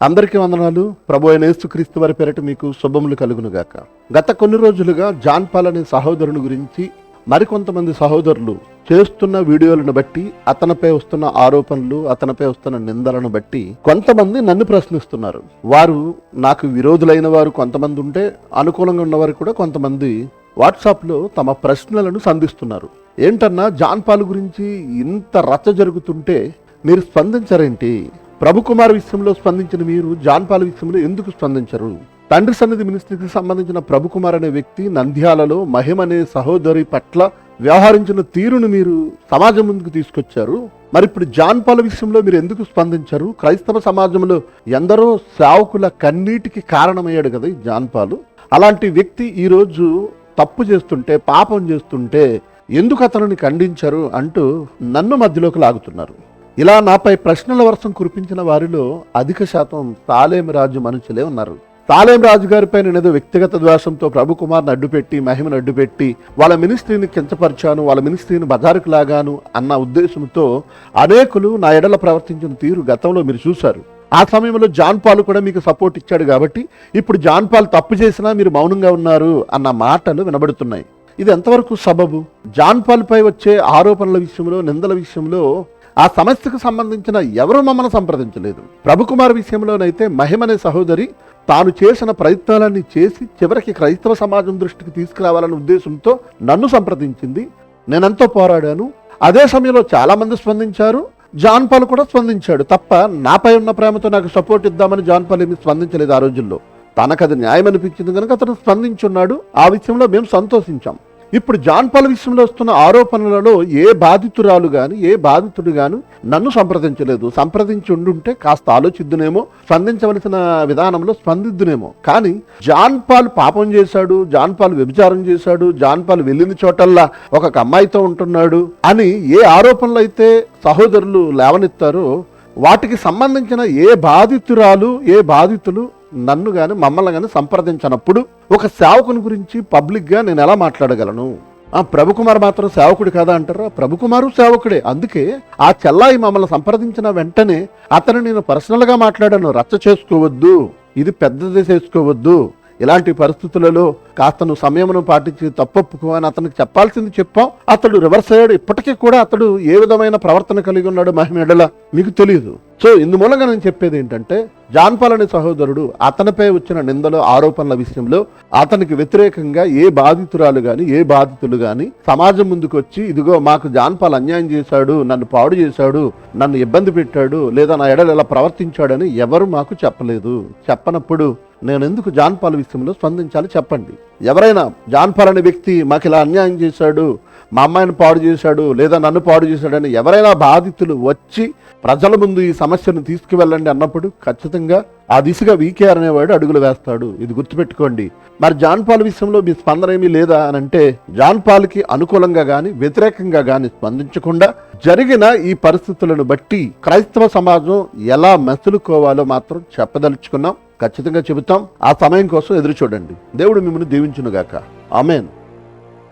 అందరికీ వందనాలు. ప్రభు అయిన యేసుక్రీస్తు వారి పేరిట మీకు శుభములు కలుగునుగాక. గత కొన్ని రోజులుగా జాన్ పాల్ అనే సహోదరుని గురించి మరికొంతమంది సహోదరులు చేస్తున్న వీడియోలను బట్టి, అతనిపై వస్తున్న ఆరోపణలు, అతనిపై వస్తున్న నిందలను బట్టి కొంతమంది నన్ను ప్రశ్నిస్తున్నారు. వారు నాకు విరోధులైన వారు కొంతమంది ఉంటే, అనుకూలంగా ఉన్నవారు కూడా కొంతమంది వాట్సాప్లో తమ ప్రశ్నలను సంధిస్తున్నారు. ఏంటన్నా, జాన్ పాల్ గురించి ఇంత రచ్చ జరుగుతుంటే మీరు స్పందించరేంటి? ప్రభు కుమార్ విషయంలో స్పందించిన మీరు జాన్ పాల్ విషయంలో ఎందుకు స్పందించరు? తండ్రి సన్నిధి మినిస్ట్రీకి సంబంధించిన ప్రభు కుమార్ అనే వ్యక్తి నంద్యాలలో మహిమ అనే సహోదరి పట్ల వ్యవహరించిన తీరును మీరు సమాజం ముందుకు తీసుకొచ్చారు. మరి ఇప్పుడు జాన్ పాల్ విషయంలో మీరు ఎందుకు స్పందించరు? క్రైస్తవ సమాజంలో ఎందరో సేవకుల కన్నీటికి కారణమయ్యాడు కదా ఈ జాన్ పాల్. అలాంటి వ్యక్తి ఈరోజు తప్పు చేస్తుంటే, పాపం చేస్తుంటే ఎందుకు అతనిని ఖండించరు అంటూ నన్ను మధ్యలోకి లాగుతున్నారు. ఇలా నాపై ప్రశ్నల వర్షం కురిపించిన వారిలో అధిక శాతం తాలేం రాజు మనుషులే ఉన్నారు. తాలేం రాజు గారిపై నేనేదో వ్యక్తిగత ద్వేషంతో ప్రభు కుమార్ని అడ్డుపెట్టి, మహిమను అడ్డుపెట్టి వాళ్ళ మినిస్ట్రీని కించపరిచాను, వాళ్ళ మినిస్ట్రీని బజారుకు లాగాను అన్న ఉద్దేశంతో అనేకులు నా ఎడల ప్రవర్తించిన తీరు గతంలో మీరు చూశారు. ఆ సమయంలో జాన్ పాల్ కూడా మీకు సపోర్ట్ ఇచ్చాడు కాబట్టి ఇప్పుడు జాన్ పాల్ తప్పు చేసినా మీరు మౌనంగా ఉన్నారు అన్న మాటలు వినబడుతున్నాయి. ఇది ఎంతవరకు సబబు? జాన్ పాల్ పై వచ్చే ఆరోపణల విషయంలో, నిందల విషయంలో ఆ సమస్యకు సంబంధించిన ఎవరు మమ్మల్ని సంప్రదించలేదు. ప్రభు కుమార్ విషయంలోనైతే మహిమనే సహోదరి తాను చేసిన ప్రయత్నాలన్నీ చేసి చివరికి క్రైస్తవ సమాజం దృష్టికి తీసుకురావాలనే ఉద్దేశంతో నన్ను సంప్రదించింది. నేనెంతో పోరాడాను. అదే సమయంలో చాలా మంది స్పందించారు. జాన్ పాల్ కూడా స్పందించాడు తప్ప నాపై ఉన్న ప్రేమతో నాకు సపోర్ట్ ఇద్దామని జాన్ పాల్ ఏమీ స్పందించలేదు. ఆ రోజుల్లో తనకు అది న్యాయం అనిపించింది కనుక అతను స్పందించున్నాడు. ఆ విషయంలో మేము సంతోషించాం. ఇప్పుడు జాన్ పాల్ విషయంలో వస్తున్న ఆరోపణలలో ఏ బాధితురాలు గాని, ఏ బాధితుడు గాని నన్ను సంప్రదించలేదు. సంప్రదించి ఉండుంటే కాస్త ఆలోచిద్దునేమో, స్పందించవలసిన విధానంలో స్పందిద్దునేమో. కానీ జాన్ పాల్ పాపం చేశాడు, జాన్ పాల్ వ్యభిచారం చేశాడు, జాన్ పాల్ వెళ్ళిన చోటల్లా ఒక అమ్మాయితో ఉంటున్నాడు అని ఏ ఆరోపణలు అయితే సహోదరులు లేవనెత్తారో వాటికి సంబంధించిన ఏ బాధితురాలు, ఏ బాధితులు నన్ను గాని మమ్మల్ని గాని సంప్రదించినప్పుడు ఒక సేవకుని గురించి పబ్లిక్ గా నేను ఎలా మాట్లాడగలను? ప్రభు కుమార్ మాత్రం సేవకుడు కదా అంటారా? ప్రభు కుమారు సేవకుడే. అందుకే ఆ చెల్లాయి మమ్మల్ని సంప్రదించిన వెంటనే అతను నేను పర్సనల్ గా మాట్లాడాను. రచ్చ చేసుకోవద్దు, ఇది పెద్దది చేసుకోవద్దు, ఇలాంటి పరిస్థితులలో కాస్త నువ్వు సమయమును పాటించి తప్పొప్పుకో అని అతనికి చెప్పాల్సింది చెప్పాం. అతడు రివర్స్ అయ్యాడు. ఇప్పటికీ కూడా అతడు ఏ విధమైన ప్రవర్తన కలిగి ఉన్నాడు మహిమ ఎడల మీకు తెలియదు. సో ఇందుమూలంగా నేను చెప్పేది ఏంటంటే, జాన్ పాల్ అనే సహోదరుడు అతనిపై వచ్చిన నిందలు, ఆరోపణల విషయంలో అతనికి వ్యతిరేకంగా ఏ బాధితురాలు గాని, ఏ బాధితులు గాని సమాజం ముందుకు వచ్చి ఇదిగో మాకు జాన్ పాల్ అన్యాయం చేశాడు, నన్ను పాడు చేశాడు, నన్ను ఇబ్బంది పెట్టాడు, లేదా నా ఎడలు ఇలా ప్రవర్తించాడని ఎవరు మాకు చెప్పలేదు. చెప్పనప్పుడు నేను ఎందుకు జాన్ పాల్ విషయంలో స్పందించాలి చెప్పండి? ఎవరైనా జాన్ పాల్ అనే వ్యక్తి మాకు ఇలా అన్యాయం చేశాడు, మా అమ్మాయిని పాడు చేశాడు, లేదా నన్ను పాడు చేశాడని ఎవరైనా బాధితులు వచ్చి ప్రజల ముందు ఈ సమస్యను తీసుకువెళ్ళండి అన్నప్పుడు ఖచ్చితంగా ఆ దిశగా వీకేఆర్ అనేవాడు అడుగులు వేస్తాడు. ఇది గుర్తుపెట్టుకోండి. మరి జాన్ పాల్ విషయంలో మీ స్పందన ఏమీ లేదా అని అంటే, జాన్ పాల్కి అనుకూలంగా గాని వ్యతిరేకంగా గాని స్పందించకుండా జరిగిన ఈ పరిస్థితులను బట్టి క్రైస్తవ సమాజం ఎలా మెసులుకోవాలో మాత్రం చెప్పదలుచుకున్నాం. ఖచ్చితంగా చెబుతాం. ఆ సమయం కోసం ఎదురు చూడండి. దేవుడు మిమ్మల్ని దీవించునుగాక. ఆమేన్.